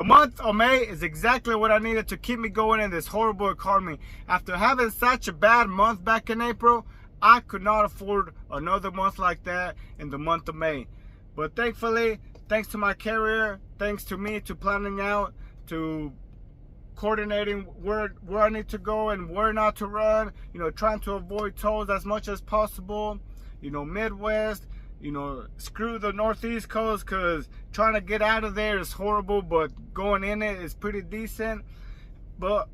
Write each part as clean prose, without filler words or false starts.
month of May is exactly what I needed to keep me going in this horrible economy. After having such a bad month back in April, I could not afford another month like that in the month of May. But thankfully, thanks to my carrier, thanks to me, to planning out, to coordinating where I need to go and where not to run, you know, trying to avoid tolls as much as possible, you know, Midwest, you know, screw the Northeast coast, because trying to get out of there is horrible, but going in it is pretty decent. But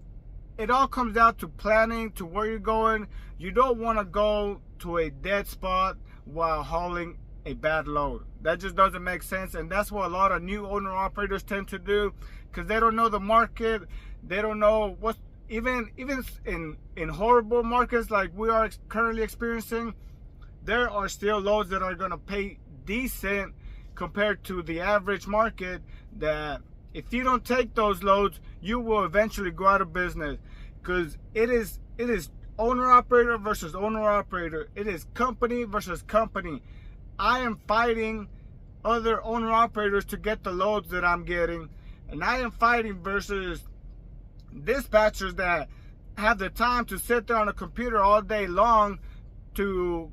it all comes down to planning to where you're going. You don't want to go to a dead spot while hauling a bad load. That just doesn't make sense, and that's what a lot of new owner operators tend to do, because they don't know the market. They don't know what, even in horrible markets like we are currently experiencing, there are still loads that are going to pay decent compared to the average market, that if you don't take those loads, you will eventually go out of business. Because it is owner operator versus owner operator. It is company versus company. I am fighting other owner operators to get the loads that I'm getting, and I am fighting versus dispatchers that have the time to sit there on a computer all day long to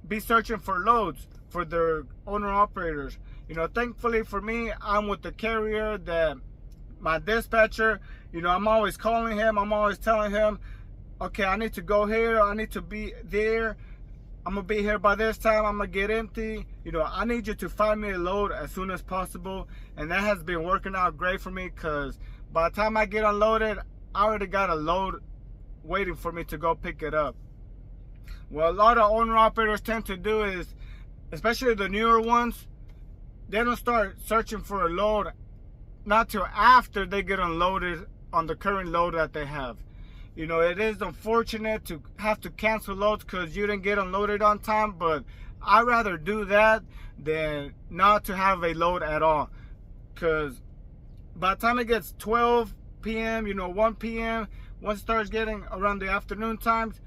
be searching for loads for their owner operators. You know, thankfully for me, I'm with the carrier that my dispatcher, you know, I'm always calling him, I'm always telling him, okay, I need to go here, I need to be there, I'm gonna be here by this time, I'm gonna get empty. You know, I need you to find me a load as soon as possible. And that has been working out great for me, because by the time I get unloaded, I already got a load waiting for me to go pick it up. What a lot of owner operators tend to do is, especially the newer ones, they don't start searching for a load not till after they get unloaded on the current load that they have. You know, it is unfortunate to have to cancel loads because you didn't get unloaded on time, but I'd rather do that than not to have a load at all. Because by the time it gets 12 p.m., you know, 1 p.m., once it starts getting around the afternoon times,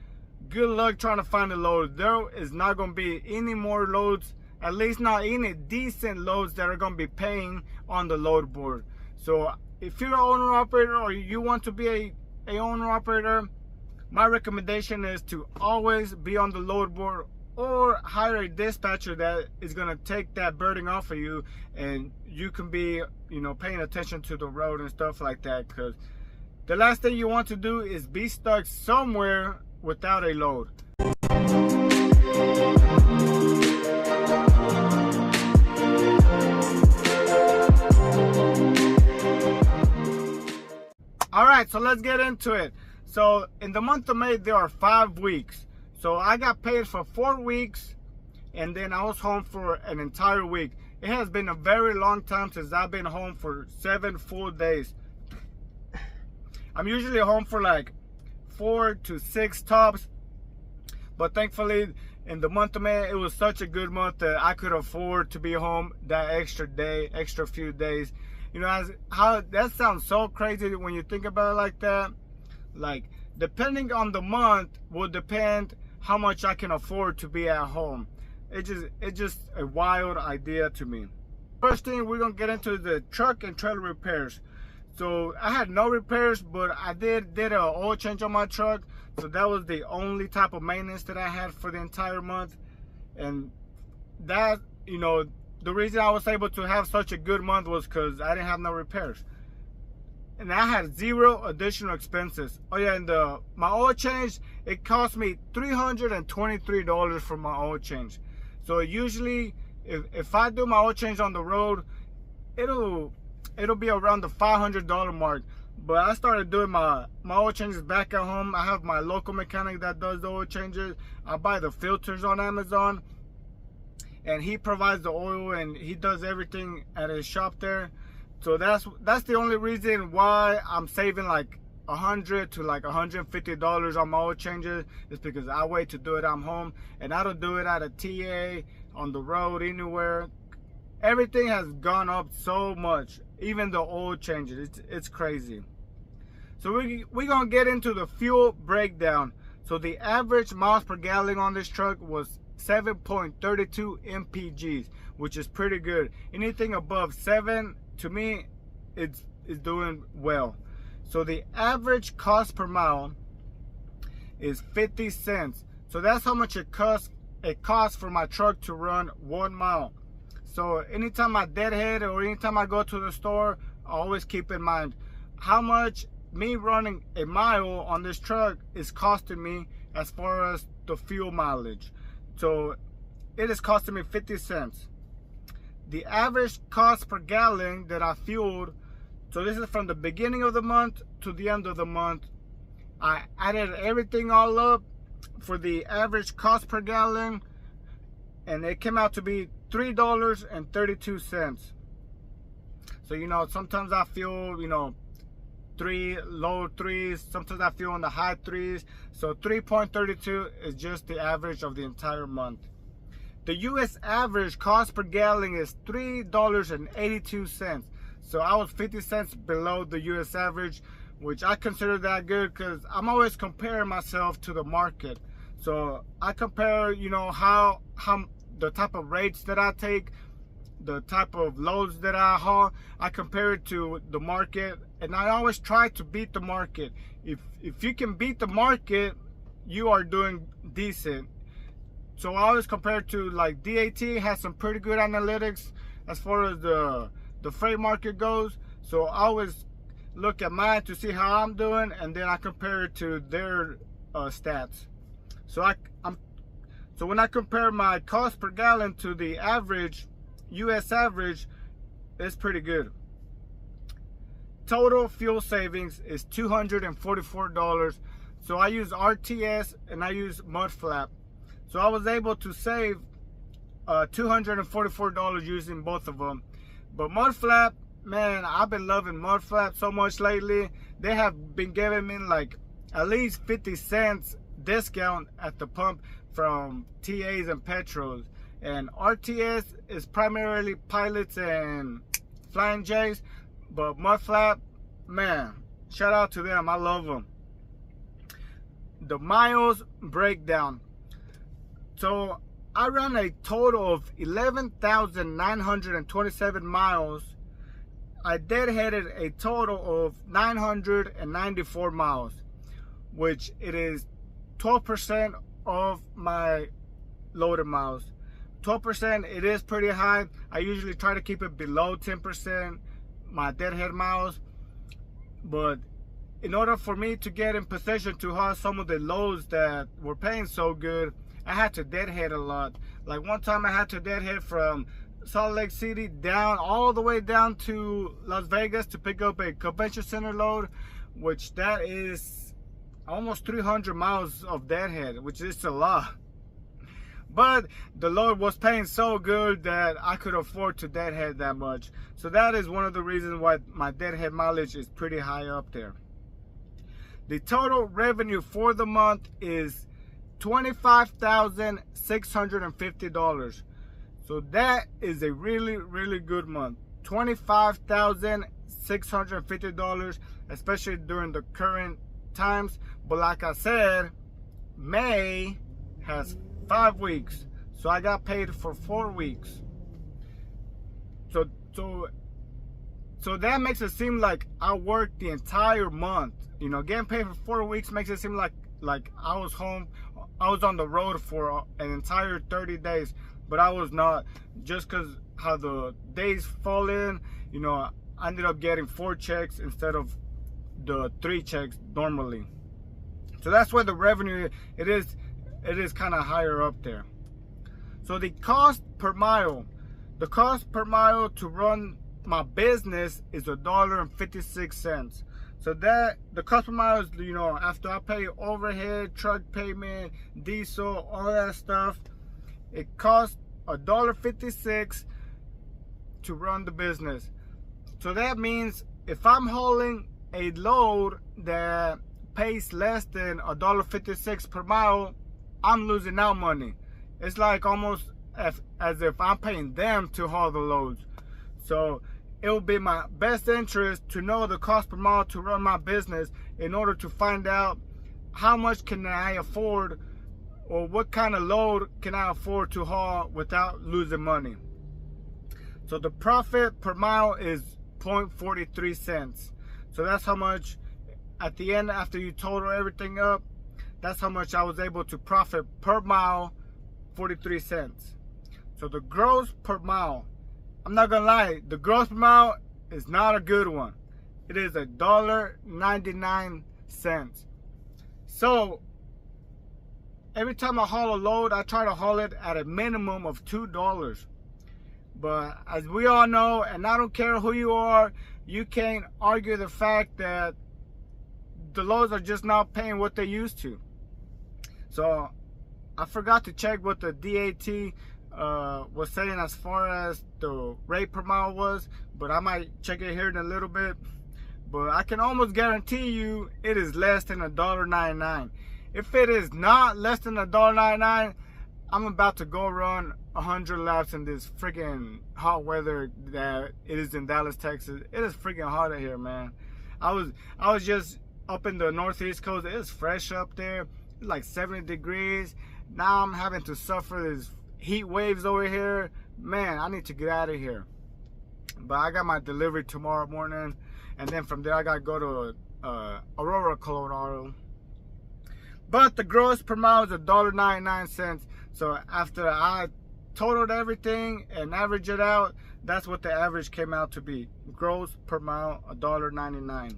good luck trying to find a load. There is not going to be any more loads, at least not any decent loads that are going to be paying on the load board. So if you're an owner operator or you want to be a owner operator, my recommendation is to always be on the load board, or hire a dispatcher that is going to take that burden off of you, and you can be, you know, paying attention to the road and stuff like that. Because the last thing you want to do is be stuck somewhere without a load. Alright, so let's get into it. So in the month of May, there are 5 weeks. So I got paid for 4 weeks, and then I was home for an entire week. It has been a very long time since I've been home for 7 full days. I'm usually home for like 4 to 6 tops, but thankfully in the month of May, it was such a good month that I could afford to be home that extra day, extra few days. You know, how that sounds so crazy when you think about it like that. Like, depending on the month will depend how much I can afford to be at home. It's just a wild idea to me. First thing we're gonna get into is the truck and trailer repairs. So I had no repairs, but I did an oil change on my truck. So that was the only type of maintenance that I had for the entire month. And that, you know, the reason I was able to have such a good month was because I didn't have no repairs. And I had 0 additional expenses. Oh yeah, and my oil change, it cost me $323 for my oil change. So usually, if I do my oil change on the road, it'll be around the $500 mark. But I started doing my oil changes back at home. I have my local mechanic that does the oil changes. I buy the filters on Amazon, and he provides the oil, and he does everything at his shop there. So that's the only reason why I'm saving like $100 to like $150 on my oil changes, is because I wait to do it at home, and I don't do it at a TA, on the road, anywhere. Everything has gone up so much, even the oil changes. It's crazy. So we're gonna get into the fuel breakdown. So the average miles per gallon on this truck was 7.32 mpgs, which is pretty good. Anything above 7, to me, it's is doing well. So the average cost per mile is 50 cents. So that's how much it costs for my truck to run 1 mile. So anytime I deadhead or anytime I go to the store, I always keep in mind how much me running a mile on this truck is costing me as far as the fuel mileage. So it is costing me 50 cents. The average cost per gallon that I fueled, so this is from the beginning of the month to the end of the month. I added everything all up for the average cost per gallon, and it came out to be $3.32. So, you know, sometimes I fuel, you know, low threes, sometimes I fuel in the high threes. So 3.32 is just the average of the entire month. The US average cost per gallon is $3.82. So I was 50 cents below the US average, which I consider that good because I'm always comparing myself to the market. So I compare, you know, how the type of rates that I take, the type of loads that I haul, I compare it to the market, and I always try to beat the market. If you can beat the market, you are doing decent. So I always compare it to, like, DAT has some pretty good analytics as far as the freight market goes. So I always look at mine to see how I'm doing, and then I compare it to their stats. So so when I compare my cost per gallon to the average, US average, it's pretty good. Total fuel savings is $244. So I use RTS and I use Mudflap. So I was able to save $244 using both of them. But Mudflap, man, I've been loving Mudflap so much lately. They have been giving me like at least 50 cents discount at the pump from TAs and Petros. And RTS is primarily pilots and Flying J's, but Mudflap, man, shout out to them. I love them. The miles breakdown. So I ran a total of 11,927 miles. I deadheaded a total of 994 miles, which it is 12% of my loaded miles. 12%, it is pretty high. I usually try to keep it below 10%, my deadhead miles. But in order for me to get in position to haul some of the loads that were paying so good, I had to deadhead a lot. Like one time I had to deadhead from Salt Lake City down all the way down to Las Vegas to pick up a convention center load, which that is almost 300 miles of deadhead, which is a lot. But the load was paying so good that I could afford to deadhead that much. So that is one of the reasons why my deadhead mileage is pretty high up there. The total revenue for the month is $25,650. So that is a really, really good month. $25,650, especially during the current times. But like I said, May has 5 weeks, so I got paid for 4 weeks. So that makes it seem like I worked the entire month. You know, getting paid for 4 weeks makes it seem like I was home, I was on the road for an entire 30 days, but I was not. Just because how the days fall in, you know, I ended up getting 4 checks instead of the 3 checks normally. So that's why the revenue, it is kind of higher up there. So the cost per mile to run my business is $1.56. So that the cost per mile is, you know, after I pay overhead, truck payment, diesel, all that stuff, it costs $1.56 to run the business. So that means if I'm hauling a load that pays less than $1.56 per mile, I'm losing out money. It's like almost as if I'm paying them to haul the loads. So it will be my best interest to know the cost per mile to run my business in order to find out how much can I afford, or what kind of load can I afford to haul without losing money. So the profit per mile is 0.43 cents. So that's how much at the end, after you total everything up, that's how much I was able to profit per mile, 43 cents. So the gross per mile, I'm not gonna lie, the gross per mile is not a good one. It is $1.99. So every time I haul a load, I try to haul it at a minimum of $2. But as we all know, and I don't care who you are, you can't argue the fact that the loads are just not paying what they used to. So I forgot to check what the DAT was saying as far as the rate per mile was, but I might check it here in a little bit. But I can almost guarantee you it is less than $1.99. If it is not less than $1.99, I'm about to go run 100 laps in this freaking hot weather that it is in Dallas, Texas. It is freaking hot out here, man. I was just up in the northeast coast. It is fresh up there. It's like 70 degrees. Now I'm having to suffer these heat waves over here. Man, I need to get out of here. But I got my delivery tomorrow morning, and then from there I gotta go to Aurora, Colorado. But the gross per mile is $1.99. So after I totaled everything and averaged it out, that's what the average came out to be. Gross per mile, $1.99.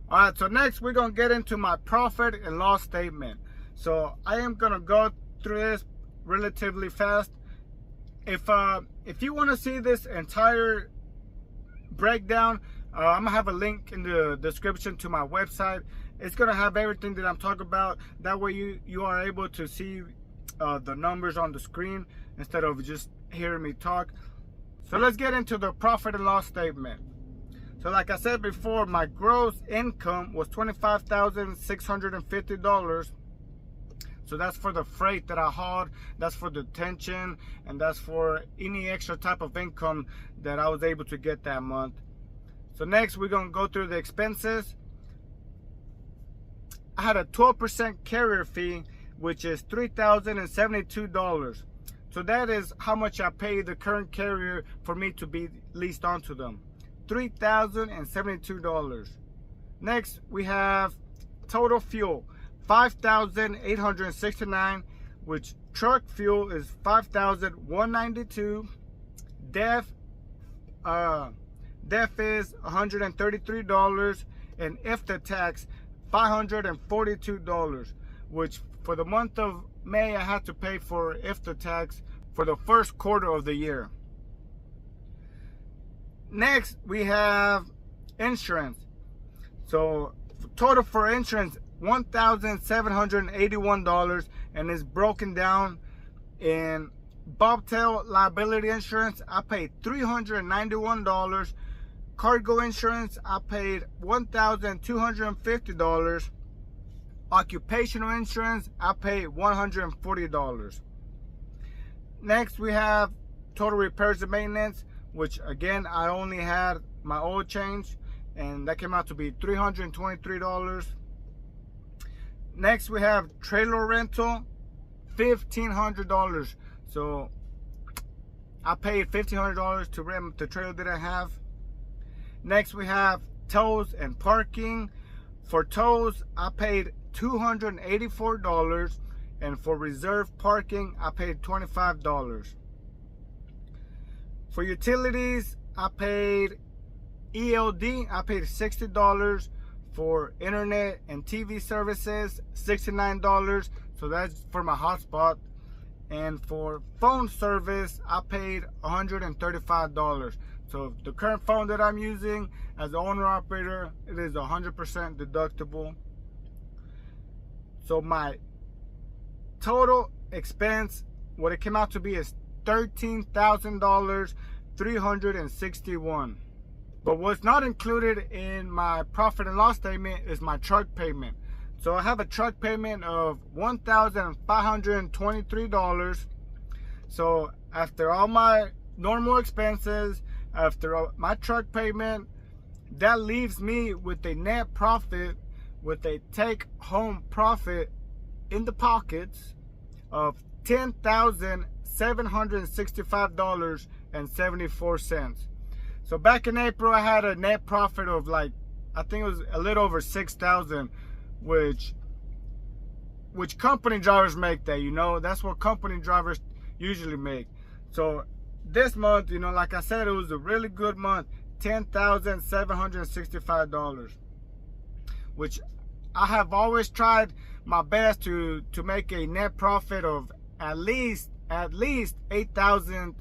All right, so next we're gonna get into my profit and loss statement. So I am gonna go through this relatively fast. If you want to see this entire breakdown, I'm gonna have a link in the description to my website. It's gonna have everything that I'm talking about. That way you are able to see the numbers on the screen instead of just hearing me talk. So let's get into the profit and loss statement. So like I said before, my gross income was $25,650. So that's for the freight that I hauled, that's for the detention, and that's for any extra type of income that I was able to get that month. So next we're gonna go through the expenses. I had a 12% carrier fee, which is $3,072. So that is how much I pay the current carrier for me to be leased onto them. $3,072. Next, we have total fuel, $5,869, which truck fuel is $5,192. DEF is $133, and IFTA tax $542, which for the month of May I had to pay for IFTA tax for the first quarter of the year. Next, we have insurance. So total for insurance, $1,781, and it's broken down in bobtail liability insurance. I paid $391. Cargo insurance, I paid $1,250. Occupational insurance, I paid $140. Next, we have total repairs and maintenance, which again, I only had my oil change, and that came out to be $323. Next, we have trailer rental, $1,500. So I paid $1,500 to rent the trailer that I have. Next, we have tows and parking. For tows, I paid $284, and for reserve parking, I paid $25. For utilities, I paid ELD, I paid $60. For internet and TV services, $69. So that's for my hotspot. And for phone service, I paid $135. So the current phone that I'm using as the owner operator, it is 100% deductible. So my total expense, what it came out to be, is $13,361. But what's not included in my profit and loss statement is my truck payment. So I have a truck payment of $1,523. So after all my normal expenses, after my truck payment, that leaves me with a net profit, with a take-home profit in the pockets of $10,765.74. So back in April, I had a net profit of like, I think it was a little over 6,000, which company drivers make that, you know. That's what company drivers usually make. So this month, you know, like I said, it was a really good month, $10,765, which I have always tried my best to make a net profit of at least 8,000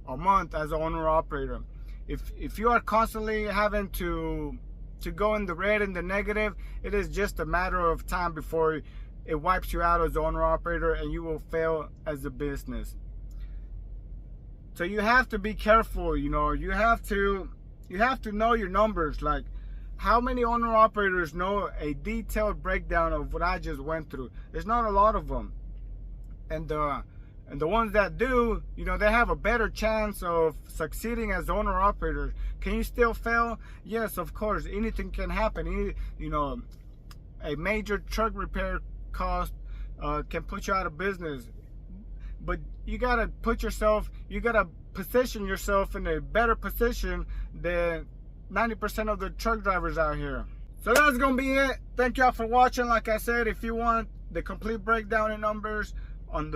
a month as an owner operator. If you are constantly having to go in the red and the negative, it is just a matter of time before it wipes you out as an owner operator and you will fail as a business. So you have to be careful, you know. You have to know your numbers. Like, how many owner operators know a detailed breakdown of what I just went through? There's not a lot of them. And the ones that do, you know, they have a better chance of succeeding as owner operators. Can you still fail? Yes, of course. Anything can happen. You know, a major truck repair cost can put you out of business. But you gotta position yourself in a better position than 90% of the truck drivers out here. So that's gonna be it. Thank y'all for watching. Like I said, if you want the complete breakdown in numbers on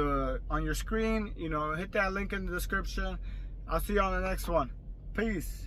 your screen, you know, hit that link in the description. I'll see you on the next one. Peace.